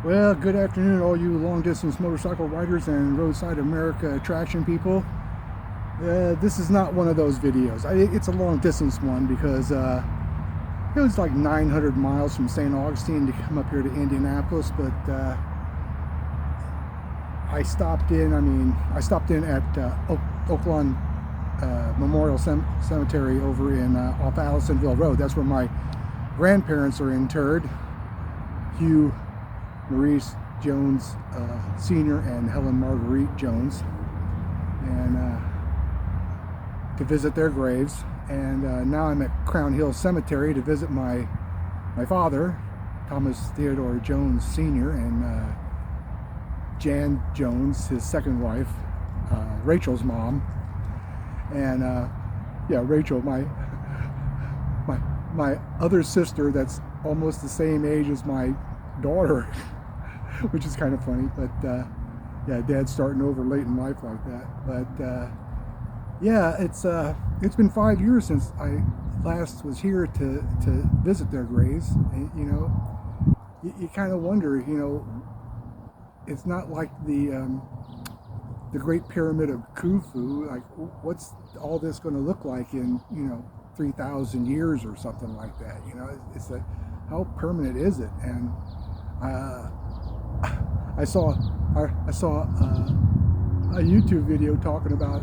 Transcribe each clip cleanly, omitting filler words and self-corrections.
Well, good afternoon, all you long-distance motorcycle riders and roadside America attraction people. This is not one of those videos. It's a long-distance one because it was like 900 miles from St. Augustine to come up here to Indianapolis, but I stopped in. I stopped in at Oaklawn Memorial Cemetery over in off Allisonville Road. That's where my grandparents are interred. Hugh Maurice Jones Sr. and Helen Marguerite Jones, and to visit their graves. And now I'm at Crown Hill Cemetery to visit my father, Thomas Theodore Jones Sr., and Jan Jones, his second wife, Rachel's mom. And yeah, Rachel, my other sister, that's almost the same age as my daughter, which is kind of funny. But yeah, Dad's starting over late in life like that. But yeah, it's been 5 years since I last was here to visit their graves. And, you kind of wonder, it's not like the Great Pyramid of Khufu. Like, what's all this going to look like in 3,000 years or something like that? It's like, how permanent is it? And I saw a YouTube video talking about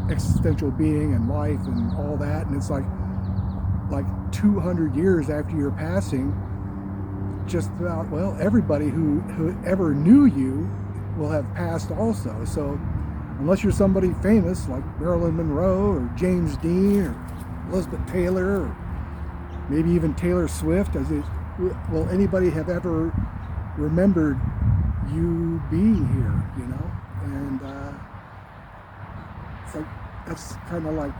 existential being and life and all that, and it's like 200 years after your passing, just about, well, everybody who ever knew you will have passed also. So unless you're somebody famous like Marilyn Monroe or James Dean or Elizabeth Taylor or maybe even Taylor Swift, will anybody have ever remembered you being here? And it's like, that's kind of like,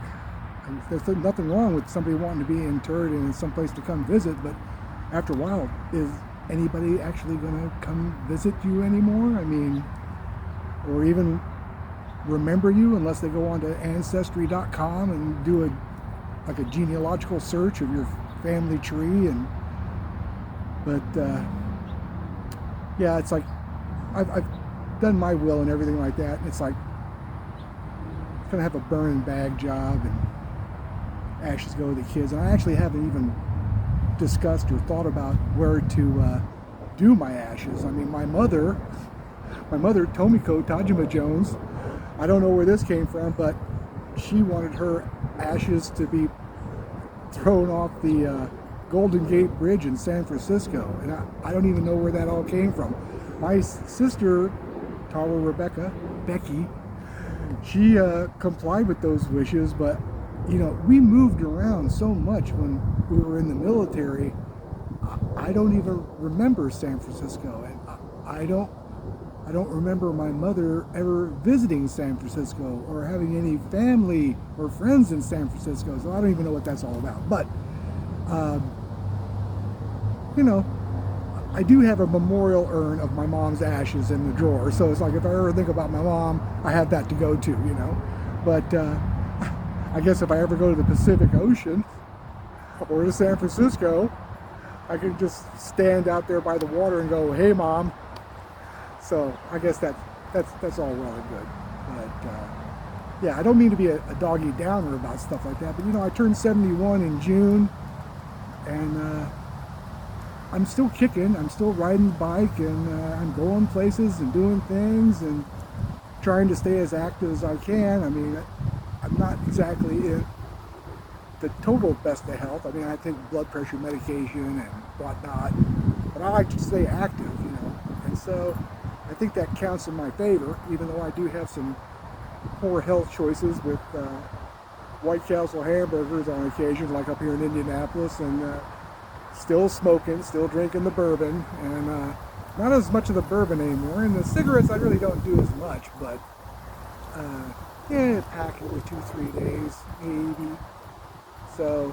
there's nothing wrong with somebody wanting to be interred in some place to come visit, but after a while, is anybody actually going to come visit you anymore? Or even remember you, unless they go onto Ancestry.com and do a genealogical search of your family tree. But yeah, it's like I've done my will and everything like that, and it's like gonna have a burn and bag job, and ashes go to the kids. And I actually haven't even discussed or thought about where to do my ashes. My mother, Tomiko Tajima Jones, I don't know where this came from, but she wanted her ashes to be thrown off the Golden Gate Bridge in San Francisco, and I don't even know where that all came from. My sister, Becky, she complied with those wishes, but we moved around so much when we were in the military. I don't even remember San Francisco, and I don't remember my mother ever visiting San Francisco or having any family or friends in San Francisco, so I don't even know what that's all about. But I do have a memorial urn of my mom's ashes in the drawer, so it's like, if I ever think about my mom, I have that to go to, But I guess if I ever go to the Pacific Ocean or to San Francisco, I can just stand out there by the water and go, "Hey, Mom." So I guess that's all well and good. But yeah, I don't mean to be a doggy downer about stuff like that, but I turned 71 in June, and I'm still kicking. I'm still riding the bike, and I'm going places and doing things and trying to stay as active as I can. I'm not exactly in the total best of health. I take blood pressure medication and whatnot, but I like to stay active, And so I think that counts in my favor, even though I do have some poor health choices with White Castle hamburgers on occasion, like up here in Indianapolis, and still smoking, still drinking the bourbon, and not as much of the bourbon anymore. And the cigarettes I really don't do as much, but yeah, pack it with 2-3 days maybe. So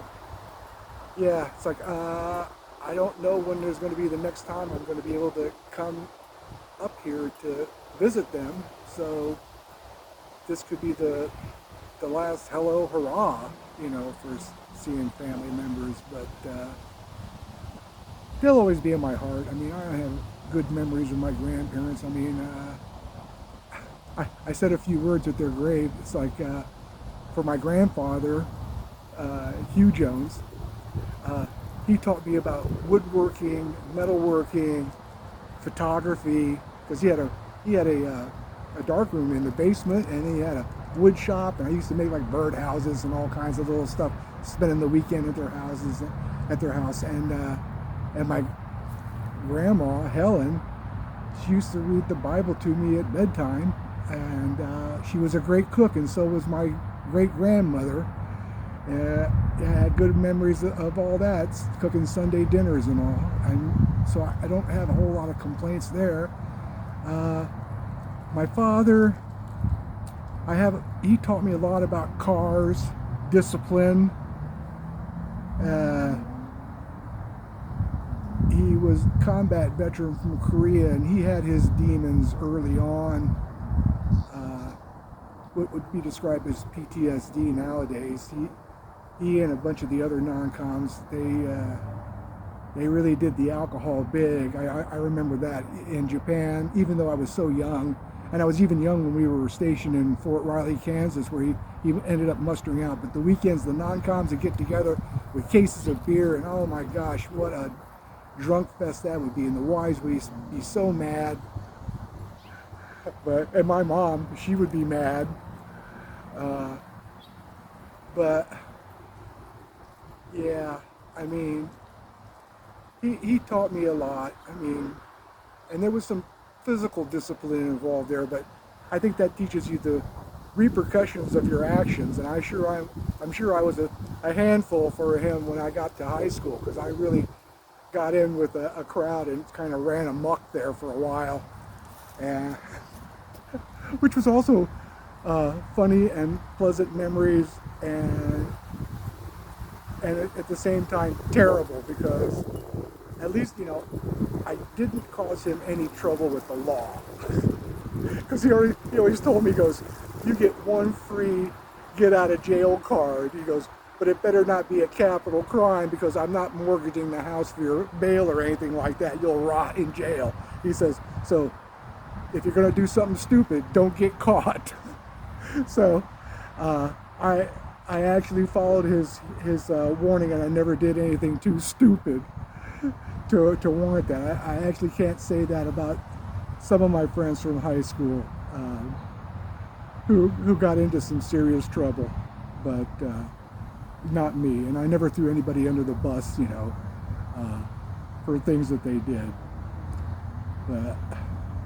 yeah, it's like I don't know when there's going to be the next time I'm going to be able to come up here to visit them. So this could be the last hello hurrah, for seeing family members. But they'll always be in my heart. I mean, I have good memories of my grandparents. I mean, I said a few words at their grave. It's like for my grandfather, Hugh Jones, he taught me about woodworking, metalworking, photography, because he had a dark room in the basement, and he had a wood shop, and I used to make like bird houses and all kinds of little stuff, spending the weekend at their house, and my grandma Helen, she used to read the Bible to me at bedtime, and she was a great cook, and so was my great grandmother. I had good memories of all that, cooking Sunday dinners and all, and so I don't have a whole lot of complaints there. My father, he taught me a lot about cars, discipline. He was a combat veteran from Korea, and he had his demons early on. What would be described as PTSD nowadays. He and a bunch of the other non-coms, they really did the alcohol big. I remember that in Japan, even though I was so young, and I was even young when we were stationed in Fort Riley, Kansas, where he ended up mustering out. But the weekends, the non-coms would get together with cases of beer, and oh my gosh, what a drunk fest that would be. And the wives would be so mad. And my mom, she would be mad. But yeah, I mean, he taught me a lot. I mean, and there was some physical discipline involved there, but I think that teaches you the repercussions of your actions. And I'm sure I was a handful for him when I got to high school, because I really got in with a crowd and kind of ran amok there for a while, and which was also funny and pleasant memories, and at the same time terrible, because at least, I didn't cause him any trouble with the law. Because he always told me, he goes, you get one free get out of jail card. He goes, but it better not be a capital crime, because I'm not mortgaging the house for your bail or anything like that. You'll rot in jail. He says, so if you're going to do something stupid, don't get caught. So I actually followed his warning, and I never did anything too stupid to warrant that. I actually can't say that about some of my friends from high school who got into some serious trouble, but not me. And I never threw anybody under the bus, for things that they did. But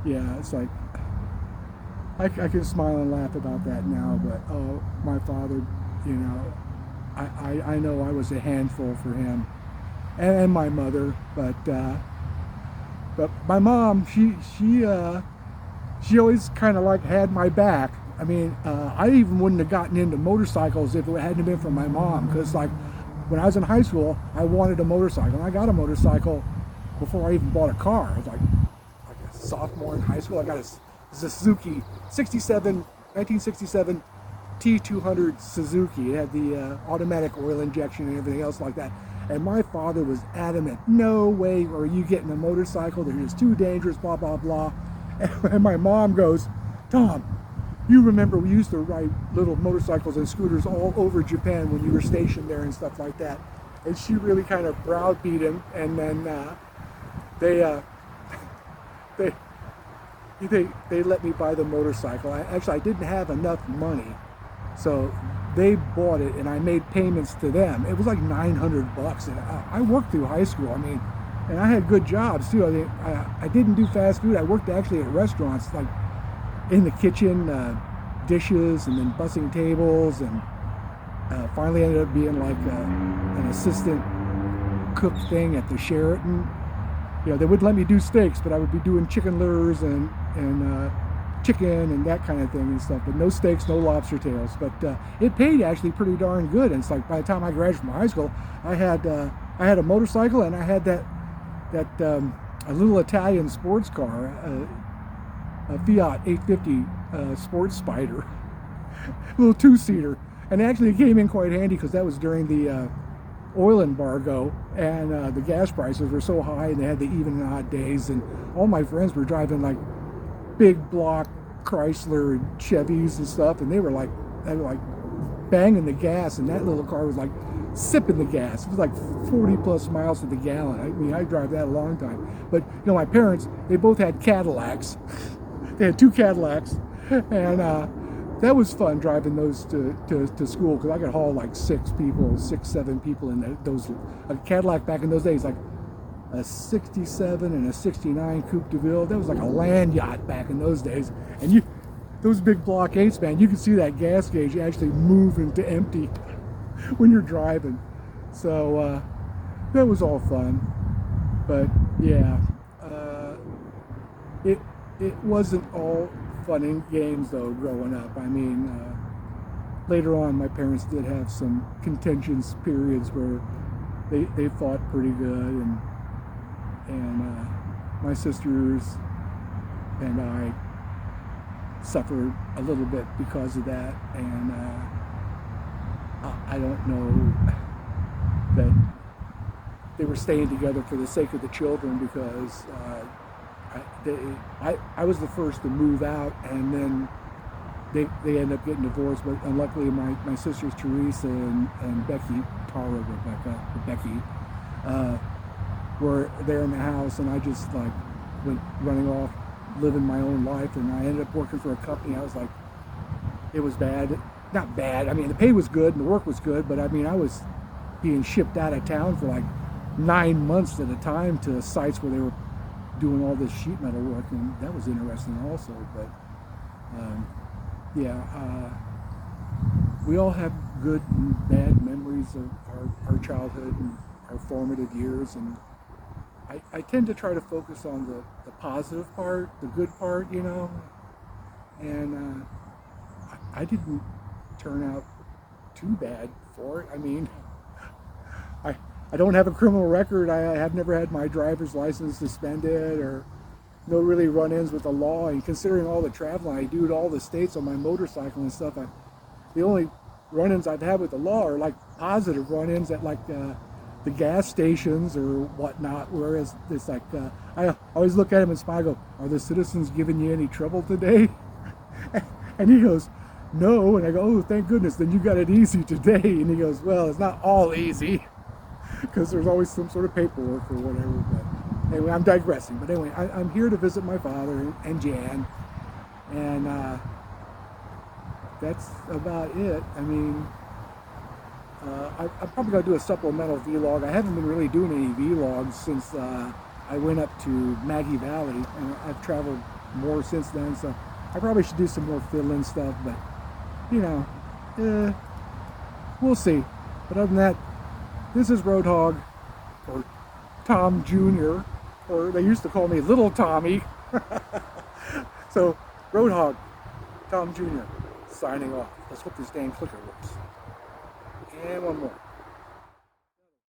yeah, it's like, I can smile and laugh about that now, but oh, my father, I know I was a handful for him, and my mother, but my mom, she always kind of like had my back. I mean, I even wouldn't have gotten into motorcycles if it hadn't been for my mom, because like when I was in high school, I wanted a motorcycle, and I got a motorcycle before I even bought a car. I was like a sophomore in high school. I got a Suzuki 1967 T200 Suzuki. It had the automatic oil injection and everything else like that. And my father was adamant, no way are you getting a motorcycle, they're just too dangerous, blah, blah, blah. And my mom goes, Tom, you remember we used to ride little motorcycles and scooters all over Japan when you were stationed there and stuff like that. And she really kind of browbeat him, and then they let me buy the motorcycle. I didn't have enough money, so they bought it, and I made payments to them. It was like $900, and I worked through high school. I mean, and I had good jobs too. I mean, I didn't do fast food. I worked actually at restaurants, like in the kitchen, dishes, and then bussing tables, and finally ended up being like an assistant cook thing at the Sheraton. They wouldn't let me do steaks, but I would be doing chicken livers and chicken and that kind of thing and stuff, but no steaks, no lobster tails. But it paid actually pretty darn good. And it's like by the time I graduated from high school, I had a motorcycle, and I had that a little Italian sports car, a Fiat 850 Sports Spider, a little two-seater. And actually it came in quite handy, because that was during the oil embargo, and the gas prices were so high, and they had the even and odd days, and all my friends were driving like big block Chrysler and Chevys and stuff, and they were like banging the gas, and that little car was like sipping the gas. It was like 40 plus miles to the gallon. I mean, I drive that a long time. But you know, my parents, they both had Cadillacs. They had 2 Cadillacs, and that was fun driving those to school, because I could haul like 6, 7 people in those. A Cadillac back in those days, like a 67 and a 69 Coupe de Ville. That was like a land yacht back in those days. And those big block 8s, man, you can see that gas gauge actually moving to empty when you're driving. So that was all fun. But yeah, it wasn't all fun and games though growing up. I mean, later on my parents did have some contentious periods where they fought pretty good, and my sisters and I suffered a little bit because of that, and I don't know that they were staying together for the sake of the children, because I was the first to move out, and then they ended up getting divorced. But unluckily my sisters Teresa and Becky, Becky, were there in the house, and I just like went running off, living my own life, and I ended up working for a company. I was like, it was bad. Not bad, I mean, the pay was good and the work was good, but I mean, I was being shipped out of town for like 9 months at a time to sites where they were doing all this sheet metal work, and that was interesting also. But we all have good and bad memories of our childhood and our formative years, and I tend to try to focus on the positive part, the good part, you know, and I didn't turn out too bad for it. I mean, I don't have a criminal record. I have never had my driver's license suspended, or no really run-ins with the law. And considering all the traveling I do to all the states on my motorcycle and stuff, the only run-ins I've had with the law are like positive run-ins at like the gas stations or whatnot. Whereas it's like I always look at him and smile. I go, "Are the citizens giving you any trouble today?" And he goes, "No." And I go, "Oh, thank goodness, then you got it easy today." And he goes, "Well, it's not all easy, because there's always some sort of paperwork or whatever." But anyway, I'm digressing. But anyway, I'm here to visit my father and Jan, and that's about it. I mean, I'm probably going to do a supplemental vlog. I haven't been really doing any vlogs since I went up to Maggie Valley, and I've traveled more since then, so I probably should do some more fill-in stuff, but you know, we'll see. But other than that, this is Roadhog, or Tom Jr., or they used to call me Little Tommy. So, Roadhog, Tom Jr., signing off. Let's hope this dang clicker works. And one more.